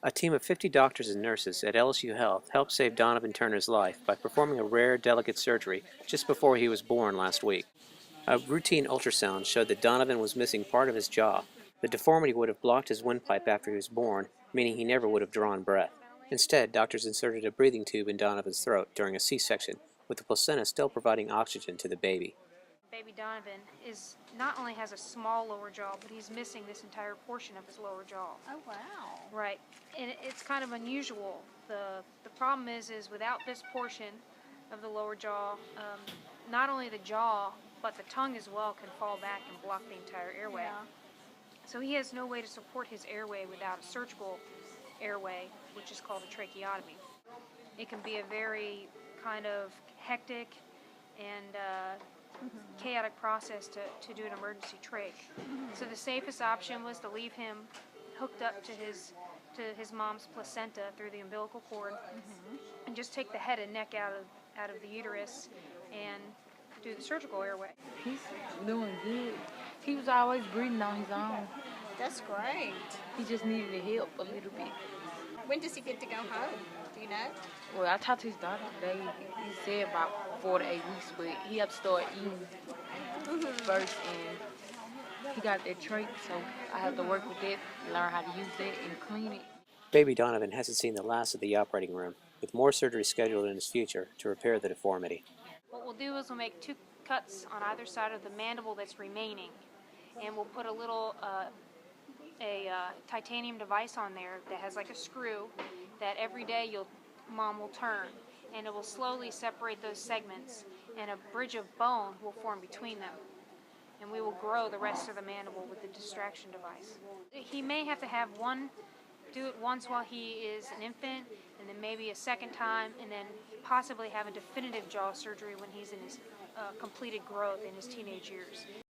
A team of 50 doctors and nurses at LSU Health helped save Donovan Turner's life by performing a rare, delicate surgery just before he was born last week. A routine ultrasound showed that Donovan was missing part of his jaw. The deformity would have blocked his windpipe after he was born, meaning he never would have drawn breath. Instead, doctors inserted a breathing tube in Donovan's throat during a C-section, with the placenta still providing oxygen to the baby. Baby Donovan is not only has a small lower jaw, but he's missing this entire portion of his lower jaw. Oh, wow. Right, and it's kind of unusual. The problem is without this portion of the lower jaw, not only the jaw, but the tongue as well can fall back and block the entire airway. Yeah. So he has no way to support his airway without a surgical airway, which is called a tracheotomy. It can be a very kind of hectic and chaotic process to do an emergency trach. So the safest option was to leave him hooked up to his mom's placenta through the umbilical cord, and just take the head and neck out of the uterus and do the surgical airway. He's doing good. He was always breathing on his own. That's great. He just needed help a little bit. When does he get to go home? Do you know? Well, I talked to his doctor today. He said about 4 to 8 weeks, but he had to start eating first, and he got that trach, so I have to work with that, learn how to use that and clean it. Baby Donovan hasn't seen the last of the operating room, with more surgery scheduled in his future to repair the deformity. What we'll do is we'll make 2 cuts on either side of the mandible that's remaining, and we'll put a little titanium device on there that has like a screw that every day Mom will turn, and it will slowly separate those segments, and a bridge of bone will form between them, and we will grow the rest of the mandible with the distraction device. He may have to do it once while he is an infant, and then maybe a second time, and then possibly have a definitive jaw surgery when he's in his completed growth in his teenage years.